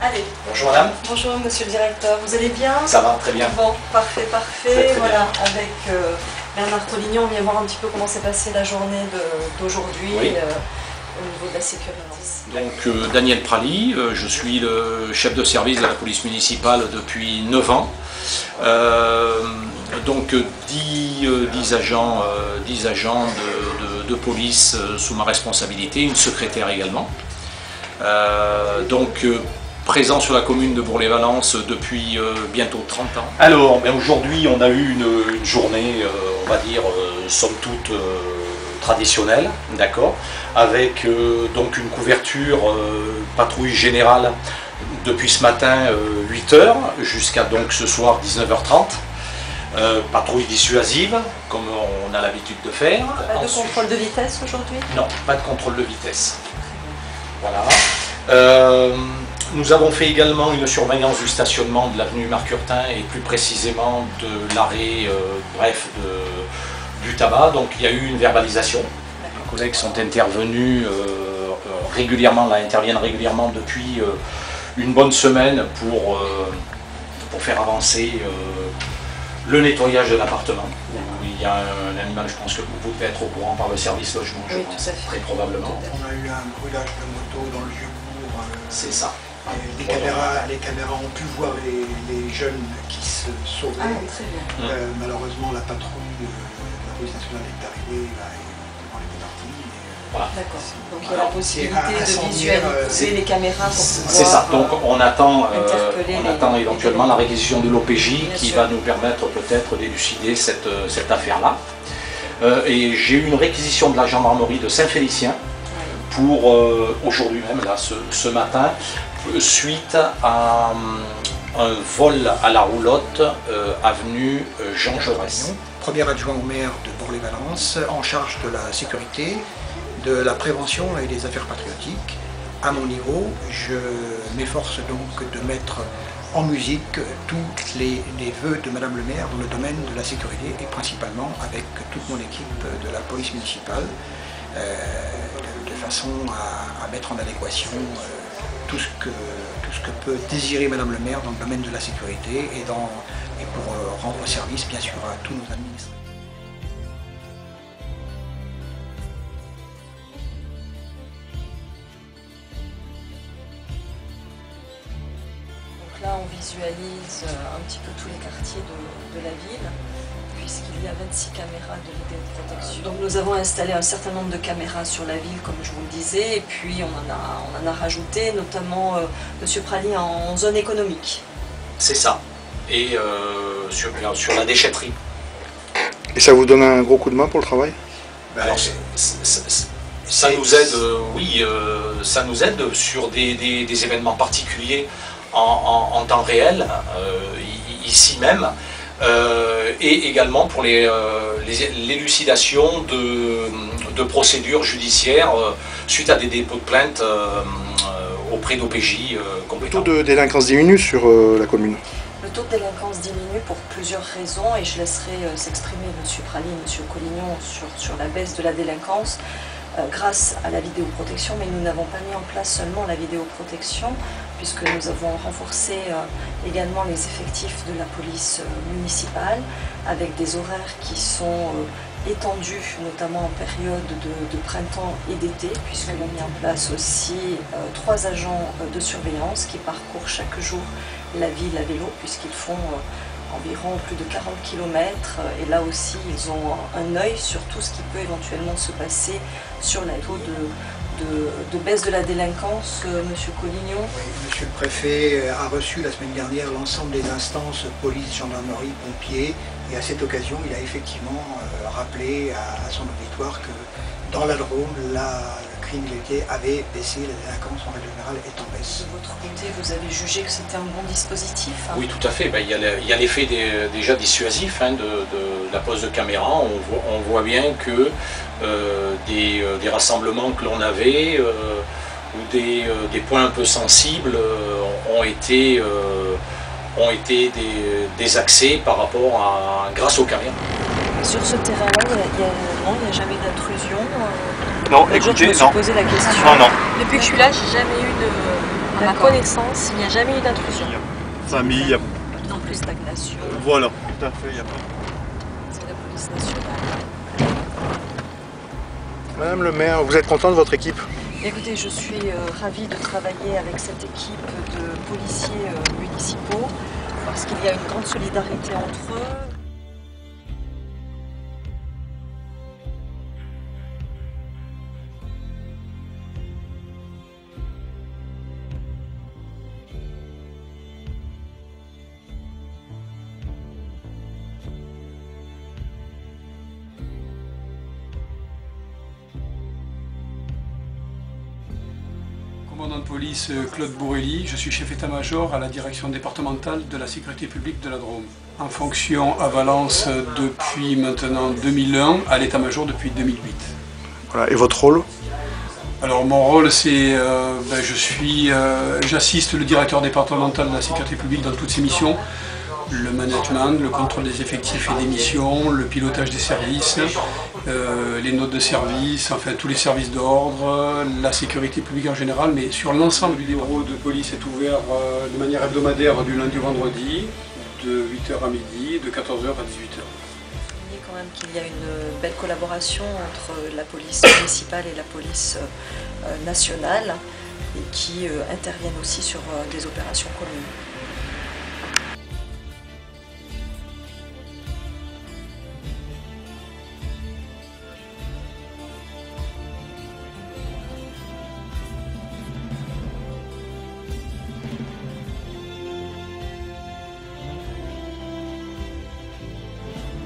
Allez. Bonjour madame. Bonjour monsieur le directeur, vous allez bien? Ça va, très bien. Bon, parfait, parfait. Très voilà, bien. avec Bernard Collignon, on vient voir un petit peu comment s'est passée la journée d'aujourd'hui Oui. au niveau de la sécurité. Donc Daniel Prali, je suis le chef de service de la police municipale depuis 9 ans. Donc 10 agents, 10 agents de police sous ma responsabilité, une secrétaire également. Présent sur la commune de Bourg-les-Valences depuis bientôt 30 ans. Alors, aujourd'hui, on a eu une journée, on va dire, somme toute traditionnelle, d'accord, avec donc une couverture patrouille générale depuis ce matin 8 h jusqu'à donc ce soir 19 h 30. Patrouille dissuasive, comme on a l'habitude de faire. Pas de contrôle de vitesse aujourd'hui? Non, pas de contrôle de vitesse. Voilà. Nous avons fait également une surveillance du stationnement de l'avenue Marc-Urtin et plus précisément de l'arrêt du tabac. Donc il y a eu une verbalisation. Les collègues sont intervenus régulièrement, là interviennent régulièrement depuis une bonne semaine pour faire avancer le nettoyage de l'appartement. Il y a un animal, je pense que vous devez être au courant par le service logement, je pense, très probablement. On a eu un brûlage de moto dans le Vieux-Bourg. C'est ça. Les caméras ont pu voir les jeunes qui se sauvaient. Ah, très bien. Malheureusement, la patrouille de la police nationale est arrivée devant les parties. Voilà. D'accord. Donc il y a la possibilité de visualiser les caméras pour pouvoir... C'est ça. Donc on attend éventuellement la réquisition de l'OPJ qui va nous permettre peut-être d'élucider cette affaire-là. Et j'ai eu une réquisition de la gendarmerie de Saint-Félicien pour aujourd'hui même, là, ce matin, suite à un vol à la roulotte avenue Jean Jaurès. Premier adjoint au maire de Bourg-les-Valences, en charge de la sécurité, de la prévention et des affaires patriotiques. À mon niveau, je m'efforce donc de mettre en musique tous les vœux de Madame le maire dans le domaine de la sécurité et principalement avec toute mon équipe de la police municipale, de façon à mettre en adéquation tout ce que peut désirer Madame le maire dans le domaine de la sécurité et pour rendre service bien sûr à tous nos administrés. Donc là on visualise un petit peu tous les quartiers de la ville, puisqu'il y a 26 caméras de vidéoprotection. Donc nous avons installé un certain nombre de caméras sur la ville, comme je vous le disais, et puis on en a rajouté, notamment M. Prali en zone économique. C'est ça. Et sur la déchetterie. Et ça vous donne un gros coup de main pour le travail? Alors, ça nous aide, oui, ça nous aide sur des événements particuliers en temps réel, ici même. Et également pour l'élucidation de procédures judiciaires suite à des dépôts de plainte auprès d'OPJ compétents. Le taux de délinquance diminue sur la commune? Le taux de délinquance diminue pour plusieurs raisons et je laisserai s'exprimer M. Prali et M. Collignon sur la baisse de la délinquance grâce à la vidéoprotection, mais nous n'avons pas mis en place seulement la vidéoprotection puisque nous avons renforcé également les effectifs de la police municipale avec des horaires qui sont étendus, notamment en période de printemps et d'été, puisqu'on a mis en place aussi 3 agents de surveillance qui parcourent chaque jour la ville à vélo, puisqu'ils font environ plus de 40 km et là aussi ils ont un œil sur tout ce qui peut éventuellement se passer sur la taux de baisse de la délinquance. Monsieur Collignon. Oui, monsieur le préfet a reçu la semaine dernière l'ensemble des instances police, gendarmerie, pompiers et à cette occasion il a effectivement rappelé à son auditoire que dans la Drôme la criminalité avait baissé, la délinquance en règle générale est en baisse. De votre côté, vous avez jugé que c'était un bon dispositif? Oui, tout à fait. Ben, il y a l'effet déjà dissuasif de la pose de caméra. On voit bien que des rassemblements que l'on avait ou des points un peu sensibles ont été désaxés par rapport grâce aux caméras. Sur ce terrain-là, il n'y a jamais d'intrusion. Non, écoutez, je me suis posé la question. Non. Depuis que je suis là, j'ai jamais eu À ma connaissance, il n'y a jamais eu d'intrusion. Famille, Non plus stagnation. voilà, tout à fait. C'est la police nationale. Madame le maire, vous êtes content de votre équipe? Écoutez, je suis ravie de travailler avec cette équipe de policiers municipaux parce qu'il y a une grande solidarité entre eux. Commandant de police Claude Bourrelli, je suis chef état-major à la direction départementale de la sécurité publique de la Drôme. En fonction à Valence depuis maintenant 2001, à l'état-major depuis 2008. Voilà. Et votre rôle? Alors mon rôle c'est, j'assiste le directeur départemental de la sécurité publique dans toutes ses missions, le management, le contrôle des effectifs et des missions, le pilotage des services, les notes de service, enfin tous les services d'ordre, la sécurité publique en général, mais sur l'ensemble du bureau de police est ouvert de manière hebdomadaire du lundi au vendredi, de 8h à midi, de 14h à 18h. Il y a quand même qu'il y a une belle collaboration entre la police municipale et la police nationale et qui interviennent aussi sur des opérations communes.